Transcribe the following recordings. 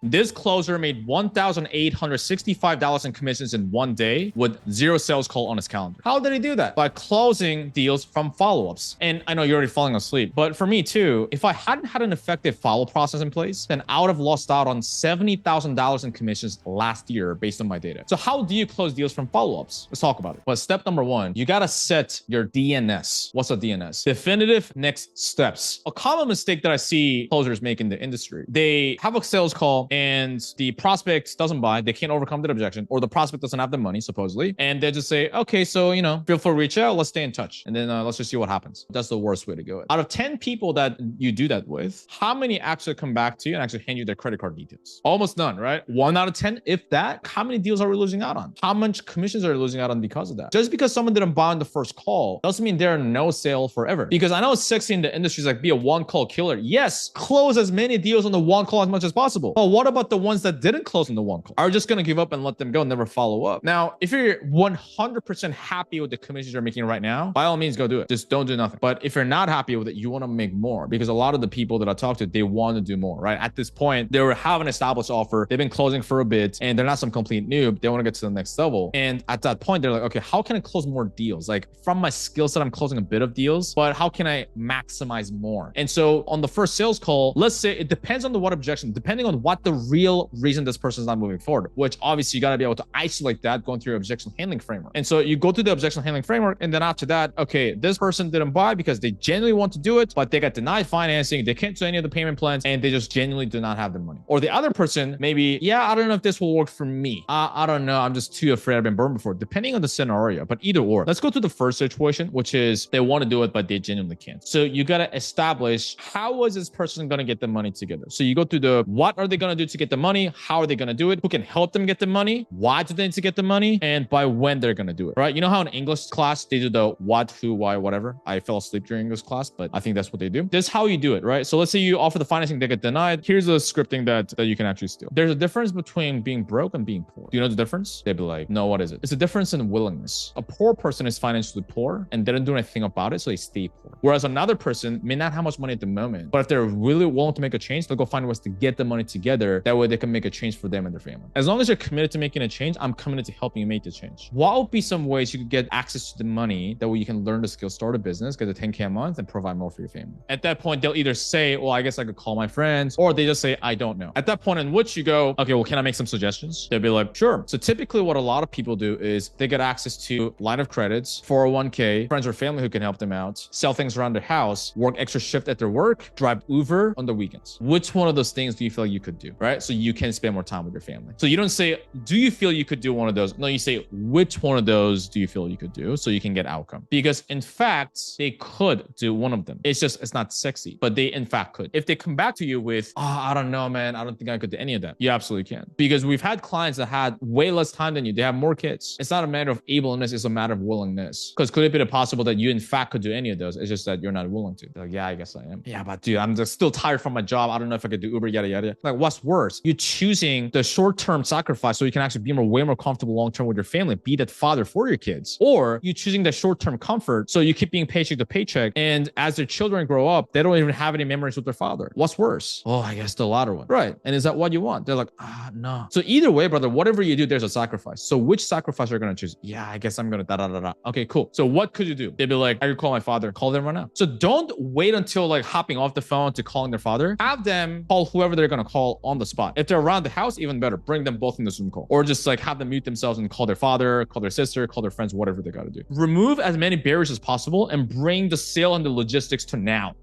This closer made $1,865 in commissions in one day with 0 sales call on his calendar. How did he do that? By closing deals from follow-ups. And I know you're already falling asleep, but for me too, if I hadn't had an effective follow process in place, then I would have lost out on $70,000 in commissions last year based on my data. So how do you close deals from follow-ups? Let's talk about it. But step number 1, you got to set your DNS. What's a DNS? Definitive next steps. A common mistake that I see closers make in the industry. They have a sales call and the prospect doesn't buy. They can't overcome that objection, or the prospect doesn't have the money, supposedly. And they just say, okay, so, feel free to reach out. Let's stay in touch. And then let's just see what happens. That's the worst way to go. Out of 10 people that you do that with, how many actually come back to you and actually hand you their credit card details? Almost none, right? 1 out of 10, if that. How many deals are we losing out on? How much commissions are we losing out on because of that? Just because someone didn't buy on the first call doesn't mean they're no sale forever. Because I know it's sexy in the industry, like be a one-call killer. Yes, close as many deals on the one call as much as possible. But what about the ones that didn't close on the one call? Are you just going to give up and let them go and never follow up? Now, if you're 100% happy with the commissions you're making right now, by all means, go do it. Just don't do nothing. But if you're not happy with it, you want to make more, because a lot of the people that I talk to, they want to do more, right? At this point, they have an established offer. They've been closing for a bit and they're not some complete noob. They want to get to the next level. And at that point, they're like, okay, how can I close more deals? Like from my skill set, I'm closing a bit of deals, but how can I maximize more? And so on the first sales call, let's say it depends on the what objection, depending on what the real reason this person's not moving forward, which obviously you got to be able to isolate that going through your objection handling framework. And so you go through the objection handling framework. And then after that, okay, this person didn't buy because they genuinely want to do it, but they got denied financing. They can't do any of the payment plans and they just genuinely do not have the money. Or the other person, maybe, yeah, I don't know if this will work for me. I don't know. I'm just too afraid. I've been burned before, depending on the scenario, but either or. Let's go to the first situation, which is they want to do it, but they genuinely can't. So you got to establish, how is this person going to get the money together? So you go to the, what are they going to do to get the money? How are they going to do it? Who can help them get the money? Why do they need to get the money? And by when they're going to do it, right? You know how in English class, they do the what, who, why, whatever. I fell asleep during English class, but I think that's what they do. This is how you do it, right? So let's say you offer the financing, they get denied. Here's a scripting that you can actually steal. There's a difference between being broke and being poor. Do you know the difference? They'd be like, no, what is it? It's a difference in willingness. A poor person is financially poor and they don't do anything about it, so they stay poor. Whereas another person may not have much money at the moment, but if they're really willing to make a change, they'll go find ways to get the money together. That way they can make a change for them and their family. As long as you're committed to making a change, I'm committed to helping you make the change. What would be some ways you could get access to the money that way you can learn the skills, start a business, get a 10K a month and provide more for your family? At that point, they'll either say, well, I guess I could call my friends, or they just say, I don't know. At that point in which you go, okay, well, can I make some suggestions? They'll be like, sure. So typically what a lot of people do is they get access to line of credits, 401k, friends or family who can help them out, sell things around their house, work extra shift at their work, drive Uber on the weekends. Which one of those things do you feel like you could do, right? So you can spend more time with your family. So you don't say, do you feel you could do one of those? No, you say, which one of those do you feel you could do so you can get outcome? Because in fact, they could do one of them. It's not sexy, but they in fact could. If they come back to you with, oh, I don't know, man, I don't think I could do any of that. You absolutely can. Because we've had clients that had way less time than you. They have more kids. It's not a matter of ableness, it's a matter of willingness. Because could it be possible that you in fact could do any of those? It's just that you're not willing to. They're like, yeah, I guess I am. Yeah, but dude, I'm just still tired from my job. I don't know if I could do Uber, yada, yada. Like, what's worse? You're choosing the short-term sacrifice so you can actually be way more comfortable long-term with your family, be that father for your kids. Or you choosing the short-term comfort so you keep being paycheck to paycheck. And as their children grow up, they don't even have any memories with their father. What's worse? Oh, I guess the latter one. Right. And is that what you want? They're like, no. So either way, brother, whatever you do, there's a sacrifice. So which sacrifice are you going to choose? Yeah, I guess I'm going to da. Okay, cool. So what could you do? They'd be like, I could call my father. Call them right now. So don't wait until like hopping off the phone to calling their father. Have them call whoever they're going to call on the spot. If they're around the house, even better. Bring them both in the Zoom call. Or just like have them mute themselves and call their father, call their sister, call their friends, whatever they got to do. Remove as many barriers as possible and bring the sale and the logistics to now.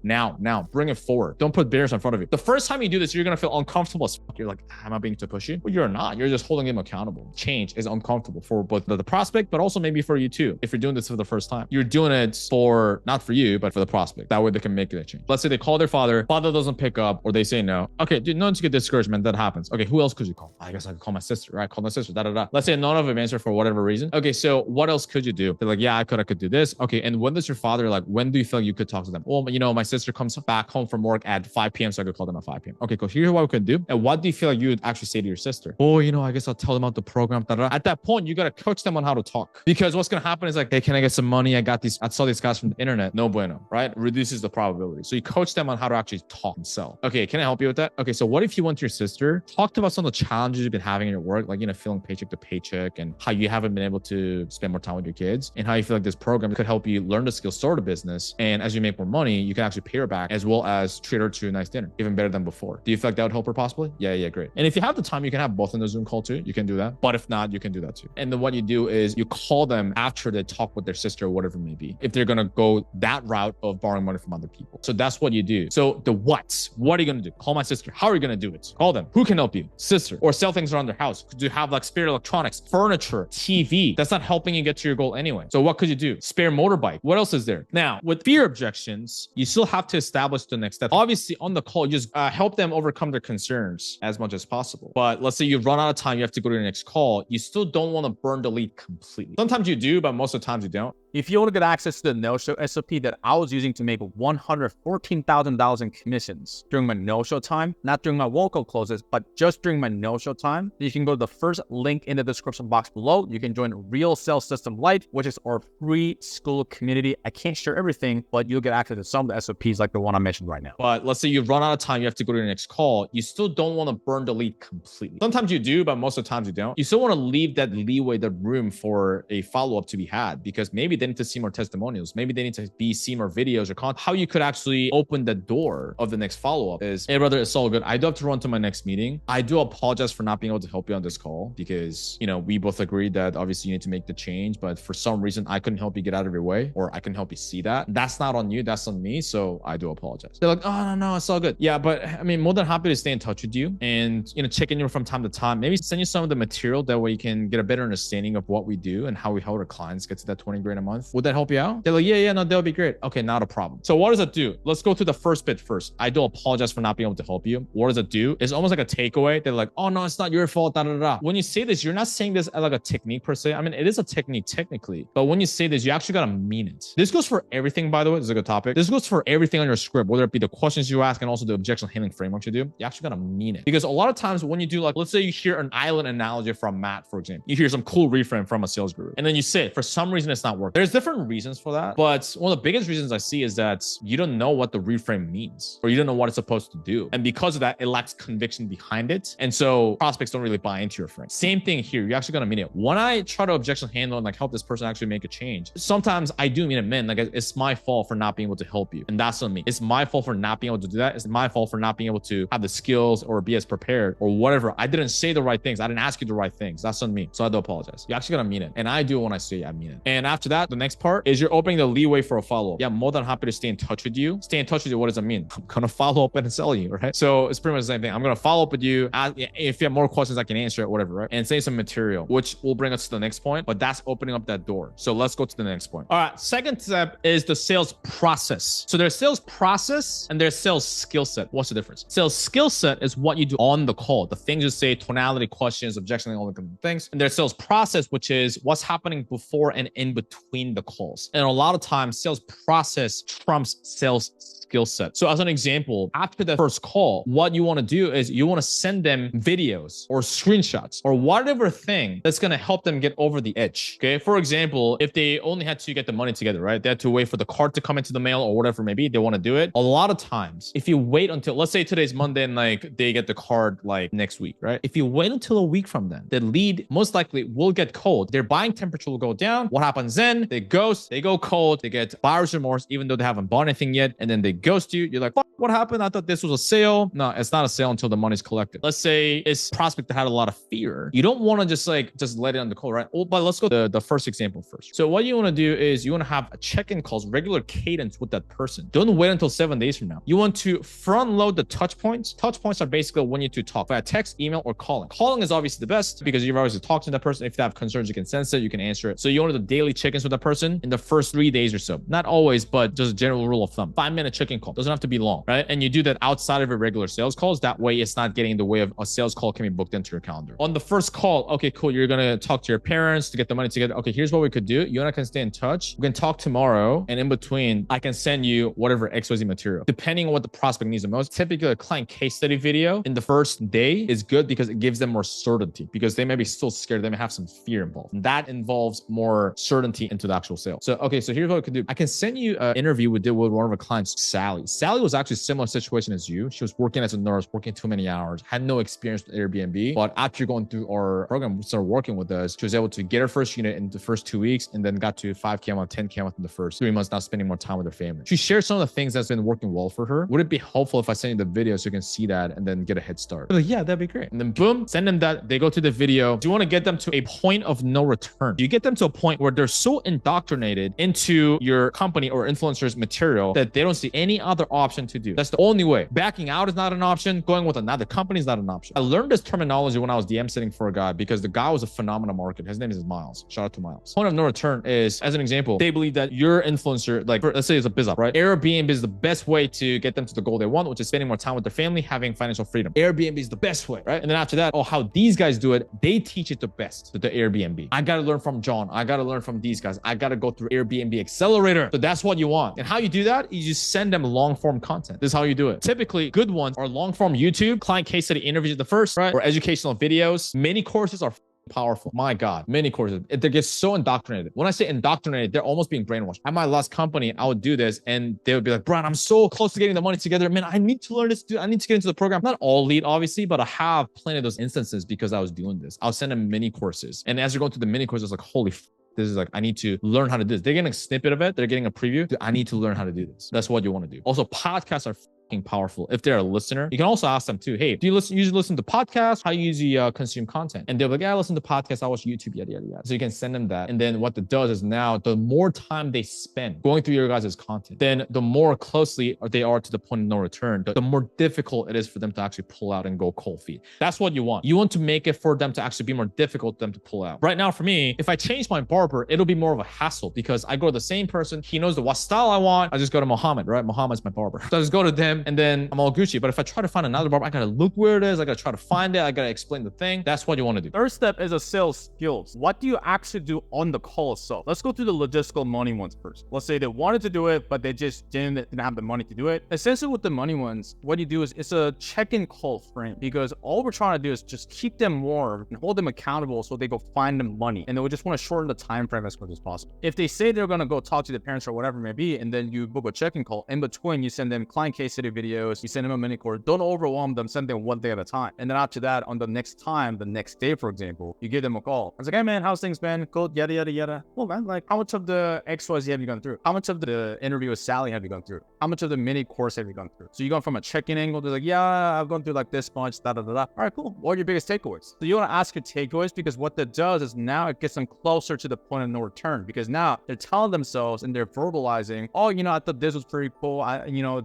Bring it forward. Don't put barriers in front of you. The first time you do this, you're going to feel uncomfortable as fuck. You're like, am I being too pushy? Well, you're not. You're just holding them accountable. Change is uncomfortable for both the prospect, but also maybe for you too. If you're doing this for the first time, you're doing it for, not for you, but for the prospect. That way they can make that change. Let's say they call their father doesn't pick up, or they say no. Okay, dude, no need to get discouraged, man. That happens. Okay, who else could you call? I guess I could call my sister, right? Call my sister, Let's say none of them answer for whatever reason. Okay, so what else could you do? They're like, yeah, I could do this. Okay, and when does your father, like, when do you feel you could talk to them? Well, my sister comes back home from work at 5 p.m., so I could call them at 5 p.m. Okay, cool. Here's what we could do. And what do you feel like you would actually say to your sister? Oh, I guess I'll tell them about the program. At that point, you got to coach them on how to talk. Because what's going to happen is like, hey, can I get some money? I saw these guys from the internet. No bueno, right? Reduces the probability. So you coach them on how to actually talk and sell. Okay, can I help you with that? Okay, so what if you want your your sister, talk about some of the challenges you've been having in your work, like, feeling paycheck to paycheck and how you haven't been able to spend more time with your kids and how you feel like this program could help you learn the skills, start a business. And as you make more money, you can actually pay her back as well as treat her to a nice dinner, even better than before. Do you feel like that would help her possibly? Yeah, great. And if you have the time, you can have both in the Zoom call too. You can do that. But if not, you can do that too. And then what you do is you call them after they talk with their sister or whatever it may be, if they're going to go that route of borrowing money from other people. So that's what you do. So the what are you going to do? Call my sister. How are you going to do it? Call them. Who can help you? Sister. Or sell things around their house. Do you have like spare electronics, furniture, TV? That's not helping you get to your goal anyway. So what could you do? Spare motorbike. What else is there? Now, with fear objections, you still have to establish the next step. Obviously, on the call, you just help them overcome their concerns as much as possible. But let's say you run out of time, you have to go to the next call. You still don't want to burn the lead completely. Sometimes you do, but most of the times you don't. If you want to get access to the no-show SOP that I was using to make $114,000 in commissions during my no-show time, not during my local closes, but just during my no-show time, you can go to the first link in the description box below. You can join Real Sales System Lite, which is our free school community. I can't share everything, but you'll get access to some of the SOPs like the one I mentioned right now. But let's say you run out of time, you have to go to the next call. You still don't want to burn the lead completely. Sometimes you do, but most of the times you don't. You still want to leave that leeway, the room for a follow-up to be had, because maybe they need to see more testimonials. Maybe they need to see more videos or content. How you could actually open the door of the next follow-up is, hey brother, it's all good. I do have to run to my next meeting. I do apologize for not being able to help you on this call because, we both agreed that obviously you need to make the change, but for some reason I couldn't help you get out of your way, or I couldn't help you see that. That's not on you. That's on me. So I do apologize. They're like, oh, no, it's all good. Yeah, but I mean, more than happy to stay in touch with you and, check in you from time to time. Maybe send you some of the material that way you can get a better understanding of what we do and how we help our clients get to that 20 grand a month. Would that help you out? They're like, yeah, no, that'll be great. Okay, not a problem. So what does it do? Let's go to the first bit first. I do apologize for not being able to help you. What does it do? It's almost like a takeaway. They're like, oh no, it's not your fault. When you say this, you're not saying this as like a technique per se. I mean, it is a technique technically, but when you say this, you actually gotta mean it. This goes for everything, by the way. This is a good topic. This goes for everything on your script, whether it be the questions you ask and also the objection handling framework you do. You actually gotta mean it. Because a lot of times when you do, like, let's say you hear an island analogy from Matt, for example, you hear some cool reframe from a sales guru, and then you say it, for some reason it's not working. There's different reasons for that, but one of the biggest reasons I see is that you don't know what the reframe means, or you don't know what it's supposed to do. And because of that, it lacks conviction behind it. And so prospects don't really buy into your frame. Same thing here. You actually gotta mean it. When I try to objection handle and like help this person actually make a change, sometimes I do mean it, man. Like, it's my fault for not being able to help you. And that's on me. It's my fault for not being able to do that. It's my fault for not being able to have the skills or be as prepared or whatever. I didn't say the right things. I didn't ask you the right things. That's on me. So I do apologize. You actually gotta mean it. And I do when I say I mean it. And after that, the next part is you're opening the leeway for a follow-up. Yeah, I'm more than happy to stay in touch with you. Stay in touch with you. What does it mean? I'm gonna follow up and sell you, right? So it's pretty much the same thing. I'm gonna follow up with you. If you have more questions, I can answer it, whatever, right? And send some material, which will bring us to the next point, but that's opening up that door. So let's go to the next point. All right, second step is the sales process. So there's sales process and there's sales skill set. What's the difference? Sales skill set is what you do on the call, the things you say, tonality, questions, objection, all the good things. And there's sales process, which is what's happening before and in between the calls. And a lot of times, sales process trumps sales skill set. So as an example, after the first call, what you want to do is you want to send them videos or screenshots or whatever thing that's going to help them get over the edge. Okay. For example, if they only had to get the money together, right? They had to wait for the card to come into the mail or whatever maybe they want to do it. A lot of times, if you wait until, let's say today's Monday and like they get the card like next week, right? If you wait until a week from then, the lead most likely will get cold. Their buying temperature will go down. What happens then? They ghost, they go cold, they get buyer's remorse, even though they haven't bought anything yet. And then they ghost you. You're like, what happened? I thought this was a sale. No, it's not a sale until the money's collected. Let's say it's a prospect that had a lot of fear. You don't want to just let it on the call, right? Oh, but let's go to the first example first. So what you want to do is you want to have a check-in calls, regular cadence with that person. Don't wait until 7 days from now. You want to front load the touch points. Touch points are basically when you to talk via text, email, or calling. Calling is obviously the best because you've always talked to that person. If they have concerns, you can sense it, you can answer it. So you want to do daily check-ins with that person in the first 3 days or so. Not always, but just a general rule of thumb. 5-minute check-in call. Doesn't have to be long, right? And you do that outside of your regular sales calls. That way it's not getting in the way of a sales call can be booked into your calendar. On the first call, okay, cool. You're going to talk to your parents to get the money together. Okay, here's what we could do. You and I can stay in touch. We can talk tomorrow. And in between, I can send you whatever XYZ material, depending on what the prospect needs the most. Typically, a client case study video in the first day is good because it gives them more certainty because they may be still scared. They may have some fear involved. And that involves more certainty into the actual sale. So, okay, so here's what we could do. I can send you an interview we did with one of our clients, Sally. Sally was actually similar situation as you. She was working as a nurse, working too many hours, had no experience with Airbnb. But after going through our program, started working with us, she was able to get her first unit in the first 2 weeks and then got to 5K a month, 10K a month in the first 3 months, now spending more time with her family. She shared some of the things that's been working well for her. Would it be helpful if I send you the video so you can see that and then get a head start? Like, yeah, that'd be great. And then boom, send them that. They go to the video. Do you want to get them to a point of no return? Do you get them to a point where they're so indoctrinated into your company or influencer's material that they don't see any other option to do? That's the only way. Backing out is not an option. Going with another company is not an option. I learned this terminology when I was DM sitting for a guy because the guy was a phenomenal marketer. His name is Miles. Shout out to Miles. Point of no return is, as an example, they believe that your influencer, like let's say it's a biz up, right? Airbnb is the best way to get them to the goal they want, which is spending more time with their family, having financial freedom. Airbnb is the best way, right? And then after that, oh, how these guys do it, they teach it the best to the Airbnb. I got to learn from John. I got to learn from these guys. I got to go through Airbnb Accelerator. So that's what you want. And how you do that is you send them long form content. This is how you do it. Typically, good ones are long form YouTube, client case study interviews at the first, right? Or educational videos. Many courses are powerful. My God, many courses. They get so indoctrinated. When I say indoctrinated, they're almost being brainwashed. At my last company, I would do this and they would be like, Brian, I'm so close to getting the money together. Man, I need to learn this, dude. I need to get into the program. Not all lead, obviously, but I have plenty of those instances because I was doing this. I'll send them mini courses. And as you're going through the mini courses, like, holy this is like, I need to learn how to do this. They're getting a snippet of it. They're getting a preview. Dude, I need to learn how to do this. That's what you want to do. Also, podcasts are powerful. If they're a listener, you can also ask them too, hey, do you usually listen to podcasts? How you usually consume content? And they're like, yeah, I listen to podcasts. I watch YouTube, yada, yada, yada. So you can send them that. And then what it does is now the more time they spend going through your guys' content, then the more closely they are to the point of no return, the more difficult it is for them to actually pull out and go cold feet. That's what you want. You want to make it for them to actually be more difficult for them to pull out. Right now, for me, if I change my barber, it'll be more of a hassle because I go to the same person. He knows what style I want. I just go to Mohammed, right? Mohammed's my barber. So I just go to them and then I'm all Gucci. But if I try to find another barber, I gotta look where it is. I gotta try to find it. I gotta explain the thing. That's what you want to do. Third step is a sales skills. What do you actually do on the call itself? Let's go through the logistical money ones first. Let's say they wanted to do it, but they just didn't have the money to do it. Essentially with the money ones, what you do is it's a check-in call frame because all we're trying to do is just keep them warm and hold them accountable so they go find them money. And then we just want to shorten the time frame as much as possible. If they say they're going to go talk to the parents or whatever it may be, and then you book a check-in call, in between you send them client case study videos, you send them a mini course. Don't overwhelm them, send them one day at a time. And then after that, on the next time, the next day, for example, you give them a call. It's like, hey man, how's things been? Good, yada, yada, yada. Well, man, like how much of the XYZ have you gone through? How much of the interview with Sally have you gone through? How much of the mini course have you gone through? So you go from a check-in angle to like, yeah, I've gone through like this much, da, da, da, da. All right, cool. What are your biggest takeaways? So you want to ask your takeaways because what that does is now it gets them closer to the point of no return because now they're telling themselves and they're verbalizing, oh, you know, I thought this was pretty cool.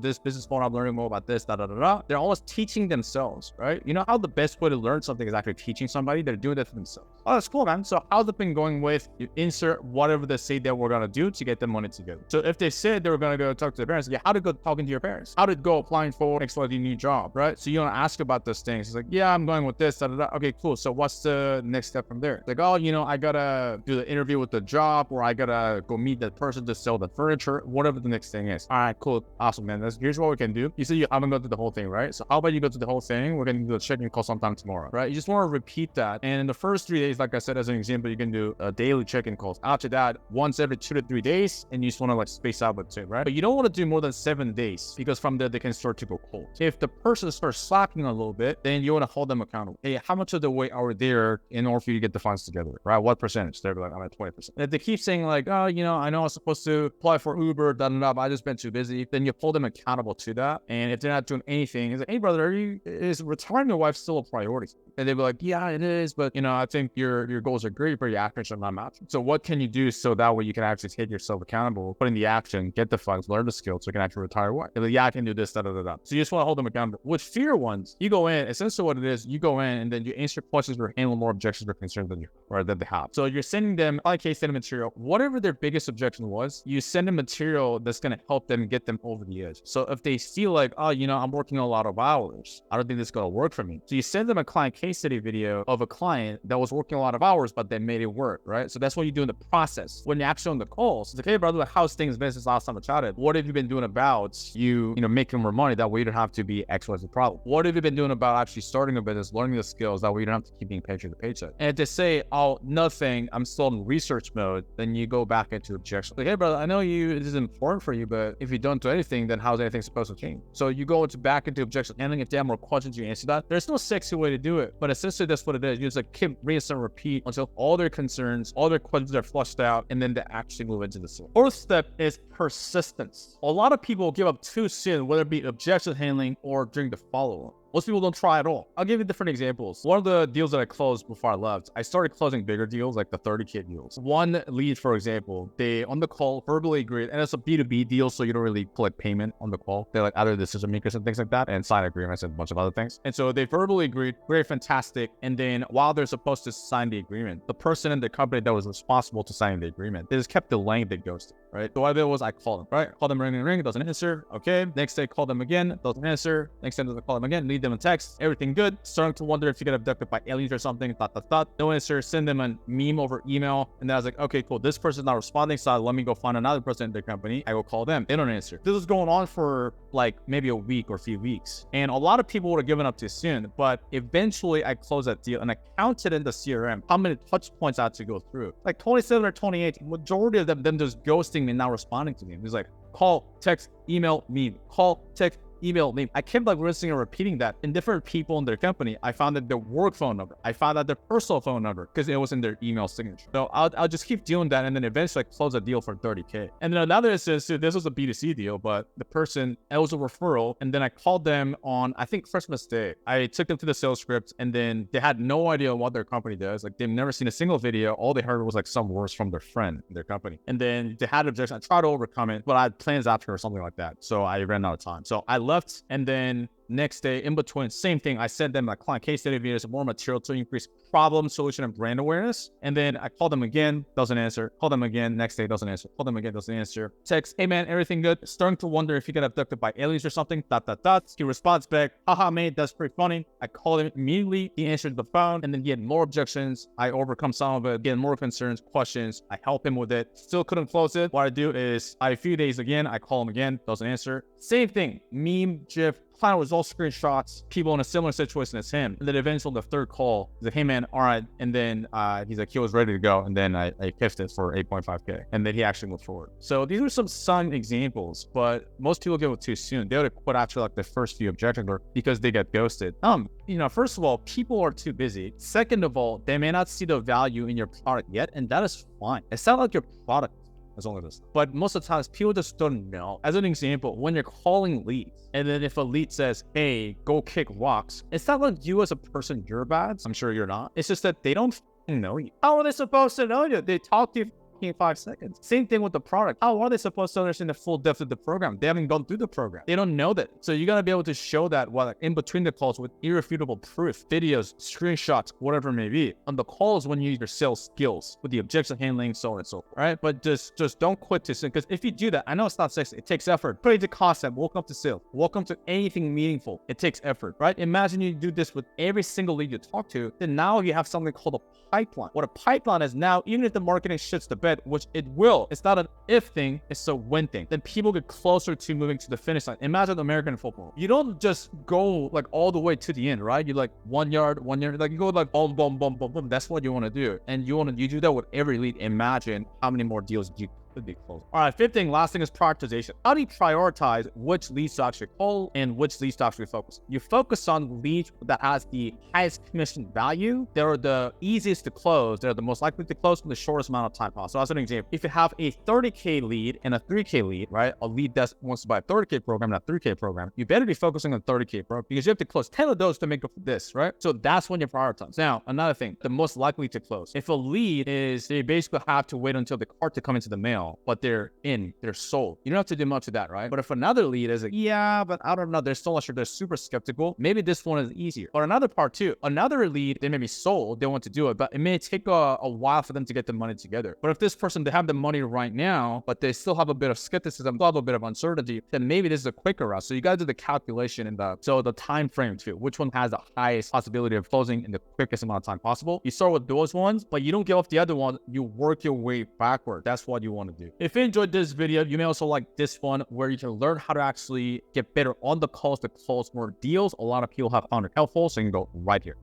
This business model, I'm learning more about this, da, da, da, da. They're almost teaching themselves, right? You know how the best way to learn something is actually teaching somebody? They're doing that for themselves. Oh, that's cool, man. So how's it been going with you insert whatever they say that we're going to do to get the money together? So if they said they were going to go talk to their parents, yeah, how to go talking to your parents? How did go applying for XYZ new job, right? So you want to ask about those things. It's like, yeah, I'm going with this, da, da, da. Okay, cool. So what's the next step from there? It's like, oh, you know, I got to do the interview with the job or I got to go meet that person to sell the furniture, whatever the next thing is. All right, cool. Awesome, man. Here's what we can do. You said you haven't gone through the whole thing, right? So how about you go through the whole thing? We're going to do a check-in call sometime tomorrow, right? You just want to repeat that. And in the first 3 days, like I said, as an example, you can do a daily check-in calls. After that, once every 2 to 3 days, and you just want to like space out with it, right? But you don't want to do more than 7 days because from there, they can start to go cold. If the person starts slacking a little bit, then you want to hold them accountable. Hey, how much of the way are we there in order for you to get the funds together, right? What percentage? They're like, I'm at 20%. And if they keep saying like, oh, you know, I know I was supposed to apply for Uber, da, da, da, but I just been too busy, then you hold them accountable to that. And if they're not doing anything, it's like, hey, brother, is retiring your wife still a priority? And they'd be like, yeah, it is, but you know, I think your goals are great, but your actions are not matching. So what can you do so that way you can actually take yourself accountable, put in the action, get the funds, learn the skills so you can actually retire your wife? They're like, yeah, I can do this, da, da, da, da. So you just want to hold them accountable. With fear ones, you go in, essentially what it is, you go in and then you answer questions or handle more objections or concerns than they have. So you're sending them, like case study material, whatever their biggest objection was, you send them material that's going to help them get them over the edge. So if they feel like, oh, you know, I'm working a lot of hours, I don't think this is going to work for me. So you send them a client case study video of a client that was working a lot of hours, but they made it work, right? So that's what you do in the process. When you're actually on the calls, it's like, hey, brother, like, how's things been since last time I chatted? What have you been doing about you making more money? That way you don't have to be X, Y, Z problem. What have you been doing about actually starting a business, learning the skills? That way you don't have to keep being paycheck to paycheck. And if they say, oh, nothing, I'm still in research mode, then you go back into objection. Like, hey, brother, I know this is important for you, but if you don't do anything, then how's anything supposed to change? So you go back into objection handling. If they have more questions, you answer that. There's no sexy way to do it, but essentially that's what it is. You just like keep rinse and repeat until all their concerns, all their questions are flushed out, and then they actually move into the sale. Fourth step is persistence. A lot of people give up too soon, whether it be objection handling or during the follow-up. Most people don't try at all. I'll give you different examples. One of the deals that I closed before I left, I started closing bigger deals, like the 30K deals. One lead, for example, they on the call verbally agreed, and it's a B2B deal, so you don't really collect payment on the call. They're like other decision makers and things like that, and sign agreements and a bunch of other things. And so they verbally agreed, very fantastic. And then while they're supposed to sign the agreement, the person in the company that was responsible to sign the agreement, they just kept delaying the ghosting, right? So what I did was I called them, right? Called them, ring, doesn't answer. Okay. Next day, call them again, doesn't answer. Next time, call them again, lead them a text, everything good. Starting to wonder if you get abducted by aliens or something, no answer, send them a meme over email. And then I was like, okay, cool. This person's not responding, so let me go find another person in their company. I go call them. They don't answer. This is going on for like maybe a week or a few weeks. And a lot of people would have given up too soon, but eventually I closed that deal and I counted in the CRM how many touch points I had to go through. Like 27 or 28, majority of them just ghosting me, not responding to me. It was like call, text, email, meme, call, text, email me. I kept like rinsing and repeating that in different people in their company. I found that their work phone number. I found out their personal phone number because it was in their email signature. So I'll just keep doing that, and then eventually I close a deal for 30K. And then another instance, this was a B2C deal, but the person, it was a referral, and then I called them on, I think, Christmas Day. I took them to the sales script, and then they had no idea what their company does. Like they've never seen a single video. All they heard was like some words from their friend in their company. And then they had objection. I tried to overcome it, but I had plans after or something like that. So I ran out of time. So I left, and then next day, in between, same thing. I sent them a client case study videos, more material to increase problem, solution, and brand awareness. And then I called them again, doesn't answer. Call them again, next day, doesn't answer. Call them again, doesn't answer. Text, hey man, everything good? Starting to wonder if you get abducted by aliens or something, ... He responds back, haha mate, that's pretty funny. I called him immediately. He answered the phone, and then he had more objections. I overcome some of it, get more concerns, questions. I help him with it. Still couldn't close it. What I do is, a few days again, I call him again, doesn't answer. Same thing, meme, GIF, client was all screenshots, people in a similar situation as him. And then eventually the third call, he's like, hey man, all right. And then he's like, he was ready to go. And then I pitched it for 8.5K. And then he actually moved forward. So these are some examples, but most people give it too soon. They would have quit after like the first few objections because they get ghosted. First of all, people are too busy. Second of all, they may not see the value in your product yet, and that is fine. It's not like your product as long as it's, but most of the times people just don't know. As an example, when you're calling leads, and then if a lead says, hey, go kick rocks, it's not like you as a person, you're bad. I'm sure you're not. It's just that they don't know you. How are they supposed to know you? They talk to you in 5 seconds. Same thing with the product. How are they supposed to understand the full depth of the program? They haven't gone through the program. They don't know that. So you gotta be able to show that in between the calls with irrefutable proof, videos, screenshots, whatever it may be. On the calls when you use your sales skills with the objection handling, so on and so forth, right? But just don't quit too soon, because if you do that, I know it's not sexy. It takes effort. Put it to concept. Welcome to sales. Welcome to anything meaningful. It takes effort, right? Imagine you do this with every single lead you talk to. Then now you have something called a pipeline. What a pipeline is now, even if the marketing shits the bed, which it will, it's not an if thing, it's a when thing. Then people get closer to moving to the finish line. Imagine American football. You don't just go like all the way to the end, right? You like 1 yard, like you go like boom, boom, boom, boom, boom. That's what you want to do. And you do that with every lead. Imagine how many more deals you could be closed. All right, fifth thing, last thing is prioritization. How do you prioritize which leads to actually call and which leads to actually focus? You focus on leads that has the highest commission value. They're the easiest to close. They're the most likely to close in the shortest amount of time possible. So as an example, if you have a 30K lead and a 3K lead, right? A lead that wants to buy a 30K program, not a 3K program, you better be focusing on 30K program because you have to close 10 of those to make up for this, right? So that's when you prioritize. Now, another thing, the most likely to close. If a lead is, they basically have to wait until the card to come into the mail. email, but they're sold. You don't have to do much of that, right? But if another lead is like, yeah, but I don't know, they're still not sure, they're super skeptical, maybe this one is easier. But another part too, another lead, they may be sold, they want to do it, but it may take a while for them to get the money together. But if this person, they have the money right now, but they still have a bit of skepticism, still have a bit of uncertainty, then maybe this is a quicker route. So you got to do the calculation and the time frame too. Which one has the highest possibility of closing in the quickest amount of time possible? You start with those ones, but you don't give up the other ones. You work your way backward. That's what you want to do. If you enjoyed this video, you may also like this one where you can learn how to actually get better on the calls to close more deals. A lot of people have found it helpful, so you can go right here.